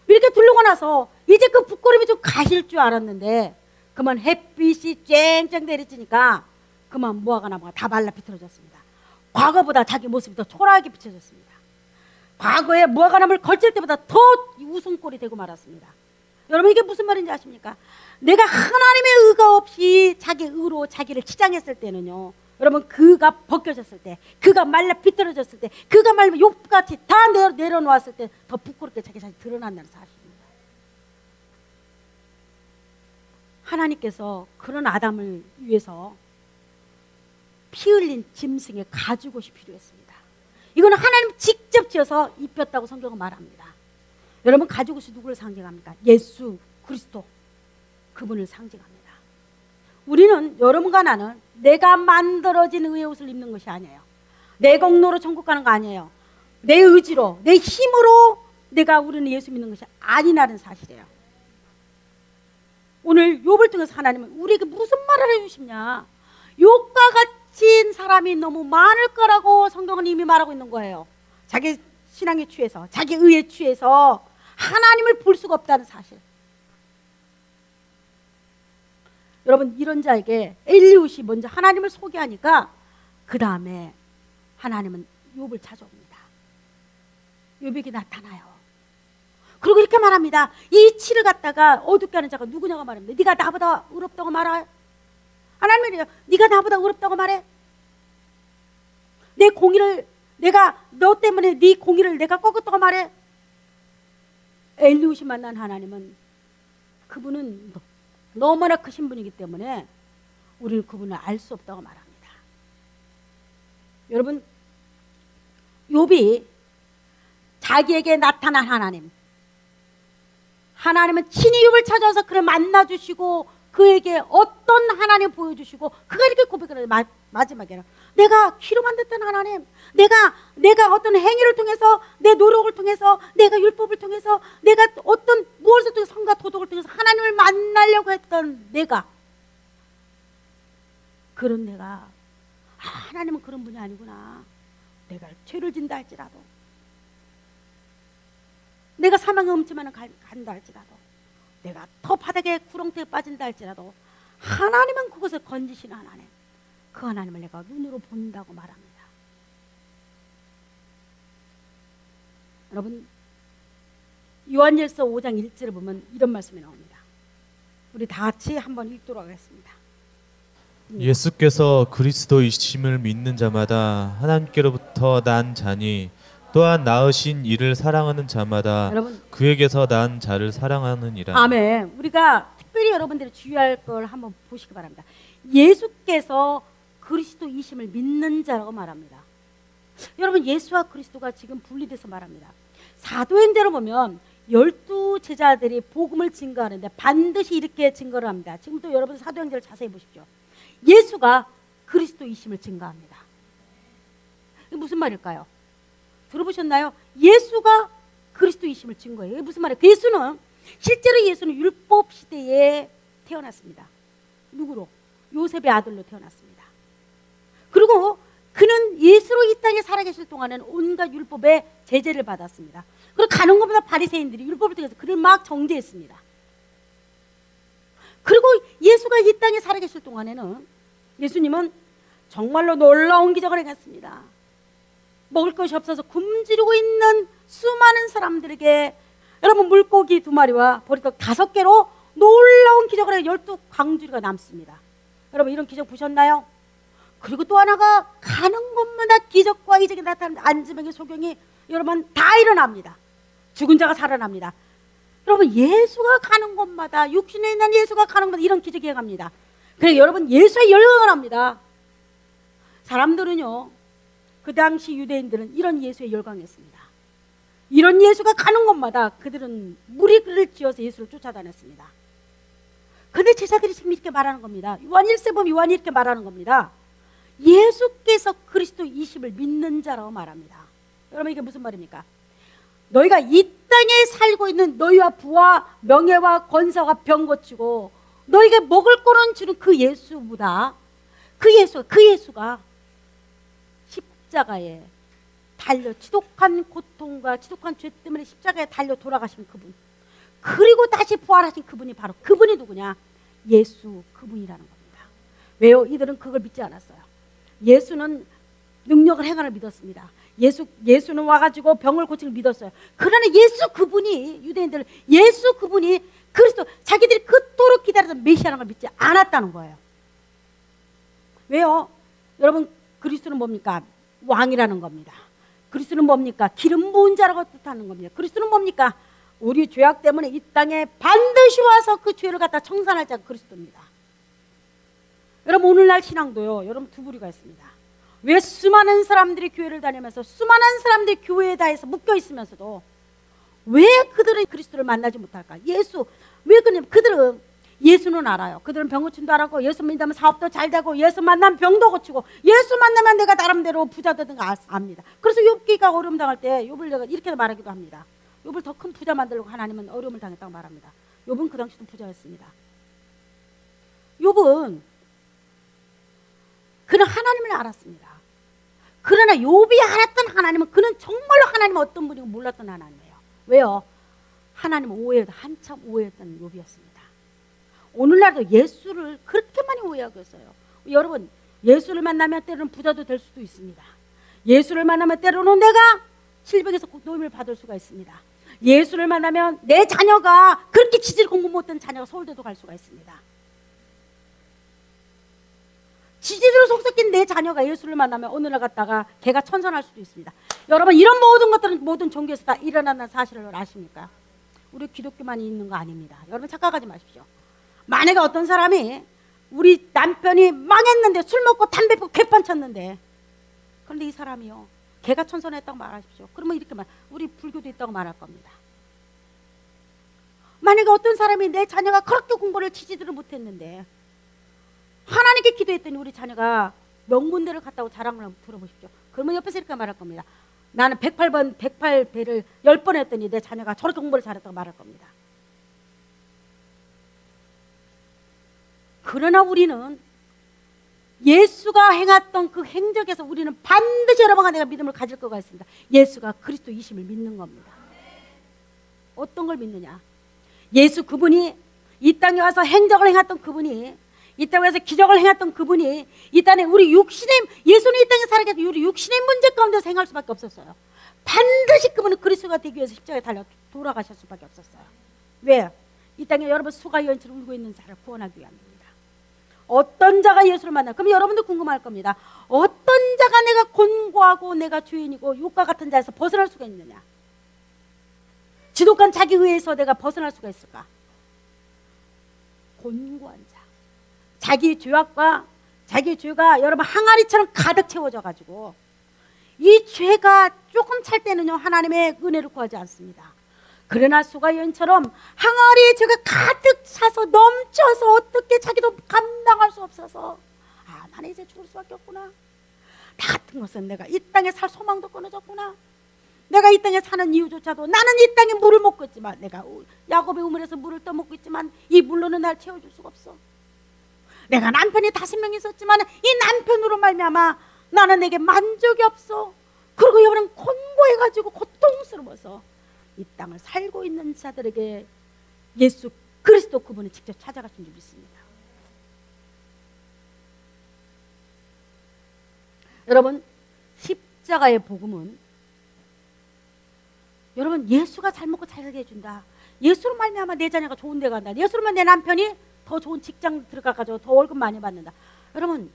이렇게 두르고 나서 이제 그 부끄러움이 좀 가실 줄 알았는데 그만 햇빛이 쨍쨍 내리치니까 그만 무화과 나무가 다 말라 비틀어졌습니다. 과거보다 자기 모습이 더 초라하게 비춰졌습니다. 과거에 무화과 나무를 걸칠 때보다 더 웃음꼴이 되고 말았습니다. 여러분 이게 무슨 말인지 아십니까? 내가 하나님의 의가 없이 자기 의로 자기를 치장했을 때는요, 여러분 그가 벗겨졌을 때, 그가 말라 비틀어졌을 때, 그가 말라 욕같이 다 내려놓았을 때 더 부끄럽게 자기 자신이 드러난다는 사실입니다. 하나님께서 그런 아담을 위해서 피 흘린 짐승의 가죽옷이 필요했습니다. 이거는 하나님 직접 지어서 입혔다고 성경은 말합니다. 여러분 가죽옷이 누구를 상징합니까? 예수 그리스도, 그분을 상징합니다. 우리는 여러분과 나는 내가 만들어진 의의 옷을 입는 것이 아니에요. 내 공로로 천국 가는 거 아니에요. 내 의지로, 내 힘으로 우리는 예수 믿는 것이 아니라는 사실이에요. 오늘 욥을 통해서 하나님은 우리에게 무슨 말을 해주시냐? 욥과 같은 사람이 너무 많을 거라고 성경은 이미 말하고 있는 거예요. 자기 신앙에 취해서, 자기 의에 취해서 하나님을 볼 수가 없다는 사실. 여러분 이런 자에게 엘리훗이 먼저 하나님을 소개하니까 그 다음에 하나님은 욥을 찾아옵니다. 욥에게 나타나요. 그리고 이렇게 말합니다. 이 치를 갖다가 어둡게 하는 자가 누구냐고 말합니다. 네가 나보다 의롭다고 말해. 하나님이래요. 네가 나보다 의롭다고 말해. 내 공의를 너 때문에 네 공의를 내가 꺾었다고 말해. 엘리훗이 만난 하나님은 그분은 너무나 크신 분이기 때문에 우리는 그분을 알 수 없다고 말합니다. 여러분 욥이 자기에게 나타난 하나님은 친히 욥을 찾아서 그를 만나주시고 그에게 어떤 하나님 보여주시고 그가 이렇게 고백을 해요. 마지막에는 내가 귀로 만들었던 하나님, 내가 어떤 행위를 통해서, 내 노력을 통해서, 내가 율법을 통해서, 내가 어떤 무엇을 통해서 성과 도덕을 통해서 하나님을 만나려고 했던 그런 내가 하나님은 그런 분이 아니구나. 내가 죄를 진다 할지라도, 내가 사망의 음침만은 간다 할지라도, 내가 더 바닥에 구렁텅이에 빠진다 할지라도 하나님은 그것을 건지시는 하나님, 그 하나님을 내가 눈으로 본다고 말합니다. 여러분 요한일서 5장 1절을 보면 이런 말씀이 나옵니다. 우리 다 같이 한번 읽도록 하겠습니다. 예수께서 그리스도이심을 믿는 자마다 하나님께로부터 난 자니 또한 낳으신 이를 사랑하는 자마다 여러분, 그에게서 난 자를 사랑하느니라. 아멘. 우리가 특별히 여러분들이 주의할 걸 한번 보시기 바랍니다. 예수께서 그리스도이심을 믿는 자라고 말합니다. 여러분 예수와 그리스도가 지금 분리돼서 말합니다. 사도행전을 보면 12제자들이 복음을 증거하는데 반드시 이렇게 증거를 합니다. 지금도 여러분 사도행전을 자세히 보십시오. 예수가 그리스도이심을 증거합니다. 이게 무슨 말일까요? 들어보셨나요? 예수가 그리스도이심을 증거해요. 이게 무슨 말이에요? 실제로 예수는 율법 시대에 태어났습니다. 누구로? 요셉의 아들로 태어났습니다. 그리고 그는 예수로 이 땅에 살아계실 동안에는 온갖 율법의 제재를 받았습니다. 그리고 가는 것보다 바리새인들이 율법을 통해서 그를 막 정죄했습니다. 그리고 예수가 이 땅에 살아계실 동안에는 예수님은 정말로 놀라운 기적을 행했습니다. 먹을 것이 없어서 굶주리고 있는 수많은 사람들에게 여러분 물고기 2마리와 보리떡 5개로 놀라운 기적을 해 12광주리가 남습니다. 여러분 이런 기적 보셨나요? 그리고 또 하나가 가는 곳마다 기적과 이적이 나타나는 안지명의 소경이 여러분 다 일어납니다. 죽은 자가 살아납니다. 여러분 예수가 가는 곳마다 육신에 있는 예수가 가는 곳마다 이런 기적이 행합니다. 그래서 여러분 예수의 열광을 합니다. 사람들은요 그 당시 유대인들은 이런 예수에 열광했습니다. 이런 예수가 가는 곳마다 그들은 무리를 지어서 예수를 쫓아다녔습니다. 그런데 제자들이 지금 이렇게 말하는 겁니다. 요한 1세 보면 요한이 이렇게 말하는 겁니다. 예수께서 그리스도이심을 믿는 자라고 말합니다. 여러분, 이게 무슨 말입니까? 너희가 이 땅에 살고 있는 너희와 부와 명예와 권세와 병 고치고 너희에게 먹을 거는 주는 그 예수보다 그 예수가 십자가에 달려 지독한 고통과 지독한 죄 때문에 십자가에 달려 돌아가신 그분, 그리고 다시 부활하신 그분이 바로 그분이 누구냐? 예수 그분이라는 겁니다. 왜요? 이들은 그걸 믿지 않았어요. 예수는 능력을 행하는 믿었습니다. 예수는 와가지고 병을 고치는 믿었어요. 그러나 예수 그분이, 유대인들 예수 그분이 그리스도, 자기들이 그토록 기다리던 메시아라는 걸 믿지 않았다는 거예요. 왜요? 여러분, 그리스도는 뭡니까? 왕이라는 겁니다. 그리스도는 뭡니까? 기름 부은 자라고 뜻하는 겁니다. 그리스도는 뭡니까? 우리 죄악 때문에 이 땅에 반드시 와서 그 죄를 갖다 청산할 자가 그리스도입니다. 여러분, 오늘날 신앙도요, 여러분 두 부류가 있습니다. 왜 수많은 사람들이 교회를 다니면서 수많은 사람들이 교회에 다해서 묶여 있으면서도 왜 그들은 그리스도를 만나지 못할까? 왜 그러냐면 그들은 예수는 알아요. 그들은 병 고침도 알았고, 예수 믿으면 사업도 잘 되고, 예수 만나면 병도 고치고, 예수 만나면 내가 나름대로 부자 되는 거 압니다. 그래서 욥기가 어려움 당할 때 욥을 내가 이렇게 말하기도 합니다. 욥을 더 큰 부자 만들려고 하나님은 어려움을 당했다고 말합니다. 욥은 그 당시도 부자였습니다. 욥은 그는 하나님을 알았습니다. 그러나 욥이 알았던 하나님은, 그는 정말로 하나님은 어떤 분이고 몰랐던 하나님이에요. 왜요? 하나님 한참 오해했던 욥이었습니다. 오늘날도 예수를 그렇게 많이 오해하고 있어요. 여러분, 예수를 만나면 때로는 부자도 될 수도 있습니다. 예수를 만나면 때로는 내가 질병에서 노임을 받을 수가 있습니다. 예수를 만나면 내 자녀가, 그렇게 지질 공부 못한 자녀가 서울대도 갈 수가 있습니다. 지지대로 속 섞인 내 자녀가 예수를 만나면 어느 날 갔다가 걔가 천선할 수도 있습니다. 여러분, 이런 모든 것들은 모든 종교에서 다 일어나는 사실을 아십니까? 우리 기독교만 있는 거 아닙니다. 여러분, 착각하지 마십시오. 만약에 어떤 사람이, 우리 남편이 망했는데 술 먹고 담배 피고 개판 쳤는데, 그런데 이 사람이요, 걔가 천선했다고 말하십시오. 그러면 이렇게 우리 불교도 있다고 말할 겁니다. 만약에 어떤 사람이 내 자녀가 그렇게 공부를 지지대로 못했는데 하나님께 기도했더니 우리 자녀가 명문대를 갔다고 자랑을 한번 들어보십시오. 그러면 옆에서 이렇게 말할 겁니다. 나는 108배를 10번 했더니 내 자녀가 저렇게 공부를 잘했다고 말할 겁니다. 그러나 우리는 예수가 행했던 그 행적에서 우리는 반드시 여러분과 내가 믿음을 가질 거가 있습니다. 예수가 그리스도이심을 믿는 겁니다. 어떤 걸 믿느냐? 예수 그분이 이 땅에 와서 행적을 행했던 그분이, 이 땅에 와서 기적을 행했던 그분이 이 땅에 우리 육신의, 예수는 이 땅에 살아계셔서 우리 육신의 문제 가운데서 행할 수밖에 없었어요. 반드시 그분은 그리스도가 되기 위해서 십자가에 달려 돌아가실 수밖에 없었어요. 왜? 이 땅에 여러분 수가 여인처럼 울고 있는 자를 구원하기 위함입니다. 어떤 자가 예수를 만나? 그럼 여러분도 궁금할 겁니다. 어떤 자가 내가 곤고하고 내가 죄인이고 욕과 같은 자에서 벗어날 수가 있느냐? 지독한 자기 의에서 내가 벗어날 수가 있을까? 곤고한 자. 자기 죄악과 자기 죄가 여러분 항아리처럼 가득 채워져 가지고 이 죄가 조금 찰 때는요, 하나님의 은혜를 구하지 않습니다. 그러나 수가 여인처럼 항아리에 죄가 가득 차서 넘쳐서 어떻게 자기도 감당할 수 없어서, 아, 나는 이제 죽을 수밖에 없구나. 나 같은 것은 내가 이 땅에 살 소망도 끊어졌구나. 내가 이 땅에 사는 이유조차도, 나는 이 땅에 물을 먹고 있지만, 내가 야곱의 우물에서 물을 떠먹고 있지만 이 물로는 날 채워줄 수가 없어. 내가 남편이 5명 있었지만 이 남편으로 말미암아 나는 내게 만족이 없어. 그리고 여러분 곤고해가지고 고통스러워서 이 땅을 살고 있는 자들에게 예수 그리스도 그분이 직접 찾아가신 줄 믿습니다. 여러분, 십자가의 복음은 여러분 예수가 잘 먹고 잘 살게 해준다. 예수로 말미암아 내 자녀가 좋은 데 간다. 예수로만 내 남편이 더 좋은 직장 들어가가지고 더 월급 많이 받는다. 여러분,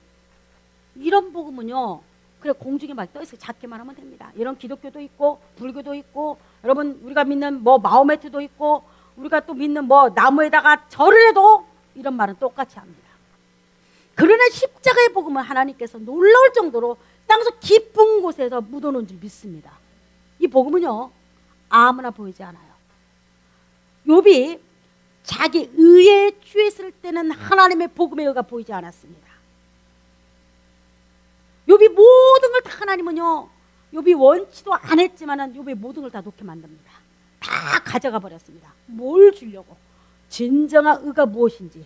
이런 복음은요, 그래 공중에 막 떠있어요. 작게만 하면 됩니다. 이런 기독교도 있고 불교도 있고, 여러분 우리가 믿는 뭐 마호메트도 있고, 우리가 또 믿는 뭐 나무에다가 절을 해도 이런 말은 똑같이 합니다. 그러나 십자가의 복음은 하나님께서 놀라울 정도로 땅속 깊은 곳에서 묻어놓은 줄 믿습니다. 이 복음은요, 아무나 보이지 않아요. 욥이 자기 의에 취했을 때는 하나님의 복음의 의가 보이지 않았습니다. 욥이 모든 걸 다 하나님은요, 욥이 원치도 안 했지만은 욥이 모든 걸 다 놓게 만듭니다. 다 가져가 버렸습니다. 뭘 주려고? 진정한 의가 무엇인지.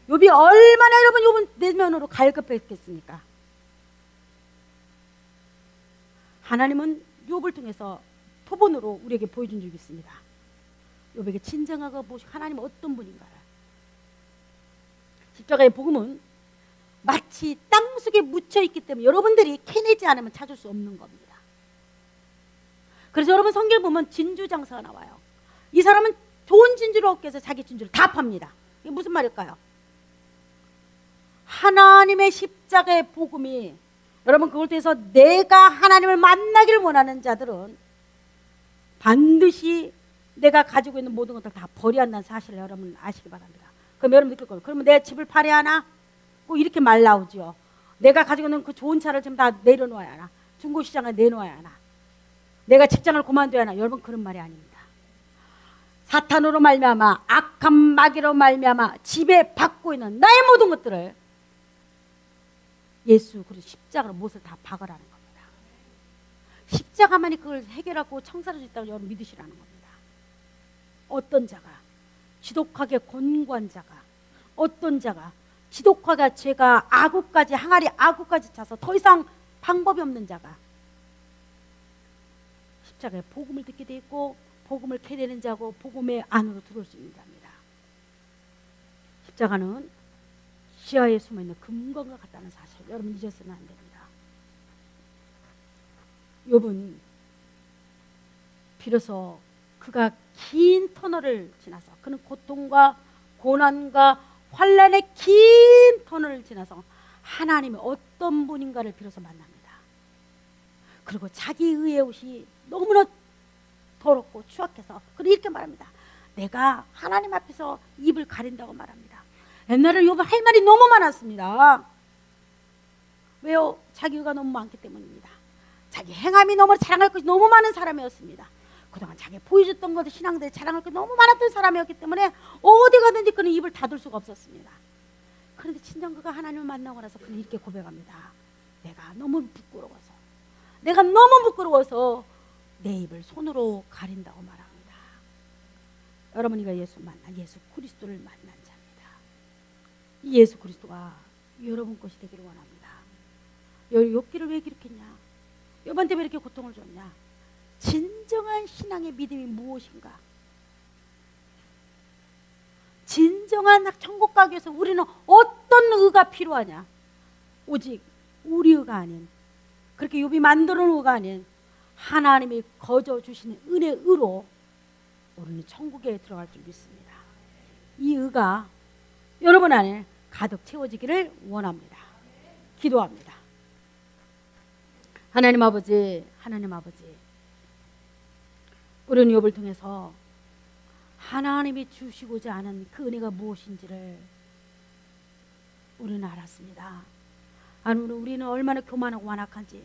욥이 얼마나 여러분 욥은 내면으로 갈급했겠습니까? 하나님은 욥을 통해서 표본으로 우리에게 보여준 적이 있습니다. 욥에게 진정하고 무엇이 하나님은 어떤 분인가를. 십자가의 복음은 마치 땅속에 묻혀있기 때문에 여러분들이 캐내지 않으면 찾을 수 없는 겁니다. 그래서 여러분 성경을 보면 진주장사가 나와요. 이 사람은 좋은 진주를 얻기 위해서 자기 진주를 다 팝니다. 이게 무슨 말일까요? 하나님의 십자가의 복음이, 여러분 그걸 통해서 내가 하나님을 만나기를 원하는 자들은 반드시 내가 가지고 있는 모든 것들 다 버려야 한다는 사실을 여러분 아시기 바랍니다. 그럼 여러분 느낄 거예요. 그러면 내 집을 팔아야 하나? 꼭 이렇게 말 나오죠. 내가 가지고 있는 그 좋은 차를 좀 다 내려놓아야 하나? 중고시장에 내놓아야 하나? 내가 직장을 그만둬야 하나? 여러분 그런 말이 아닙니다. 사탄으로 말미암아, 악한 마귀로 말미암아 지배받고 있는 나의 모든 것들을 예수 그리스도 십자가로 못을 다 박으라는 겁니다. 십자가만이 그걸 해결하고 청산할 수 있다고 여러분 믿으시라는 겁니다. 어떤 자가 지독하게 권고한 자가, 어떤 자가 지독하게 죄가 악우까지, 항아리 악우까지 차서 더 이상 방법이 없는 자가 십자가의 복음을 듣게 돼 있고 복음을 캐내는 자고 복음의 안으로 들어올 수 있는 자입니다. 십자가는 시야에 숨어있는 금광과 같다는 사실 여러분 잊어서는 안 됩니다. 욥은 비로소 그가 긴 터널을 지나서, 그는 고통과 고난과 환란의 긴 터널을 지나서 하나님이 어떤 분인가를 비로소 만납니다. 그리고 자기 의의 옷이 너무나 더럽고 추악해서 그는 이렇게 말합니다. 내가 하나님 앞에서 입을 가린다고 말합니다. 옛날에 욥은 할 말이 너무 많았습니다. 왜요? 자기 의가 너무 많기 때문입니다. 자기 행함이 너무 자랑할 것이 너무 많은 사람이었습니다. 그동안 자기 보여줬던 것들 신앙들이 자랑할 것이 너무 많았던 사람이었기 때문에 어디 가든지 그는 입을 닫을 수가 없었습니다. 그런데 친정 그가 하나님을 만나고 나서 그는 이렇게 고백합니다. 내가 너무 부끄러워서 내 입을 손으로 가린다고 말합니다. 여러분이가 예수 그리스도를 만난 자입니다. 이 예수 그리스도가 여러분 것이 되기를 원합니다. 욥기를 왜 기록했냐? 욥한테 왜 이렇게 고통을 줬냐? 진정한 신앙의 믿음이 무엇인가? 진정한 천국 가기 위해서 우리는 어떤 의가 필요하냐? 오직 우리 의가 아닌, 그렇게 욥이 만들어 놓은 의가 아닌 하나님이 거저 주시는 은혜의 의로 우리는 천국에 들어갈 줄 믿습니다. 이 의가 여러분 안에 가득 채워지기를 원합니다. 기도합니다. 하나님 아버지, 우리는 욥을 통해서 하나님이 주시고자 하는 그 은혜가 무엇인지를 우리는 알았습니다. 우리는 얼마나 교만하고 완악한지,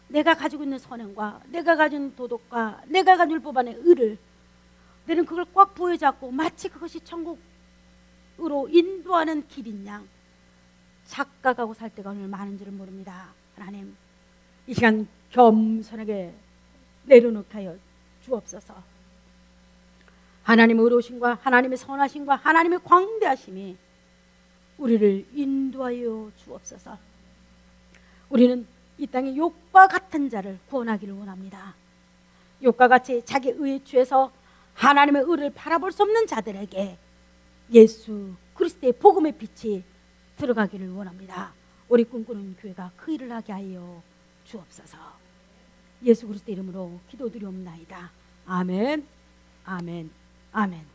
내가 가지고 있는 선행과 내가 가진 도덕과 내가 가진 율법 안의 의를 너는 그걸 꽉 부여잡고 마치 그것이 천국으로 인도하는 길인 양 착각하고 살 때가 오늘 많은 줄을 모릅니다. 하나님, 이 시간 겸손하게 내려놓게 하여 주옵소서. 하나님의 의로우심과 하나님의 선하심과 하나님의 광대하심이 우리를 인도하여 주옵소서. 우리는 이 땅에 욥과 같은 자를 구원하기를 원합니다. 욥과 같이 자기 의에 취해서 하나님의 의를 바라볼 수 없는 자들에게 예수 그리스도의 복음의 빛이 들어가기를 원합니다. 우리 꿈꾸는 교회가 그 일을 하게 하여 주옵소서. 예수 그리스도 이름으로 기도드리옵나이다. 아멘, 아멘, 아멘.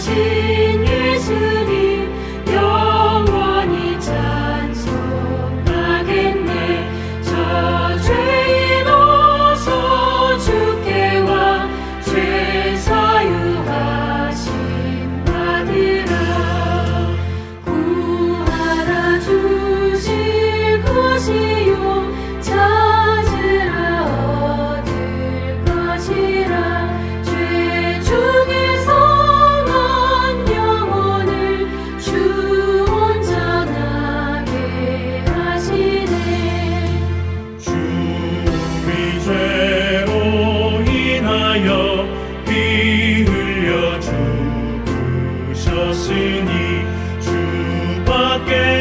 죄인 하시니 주밖에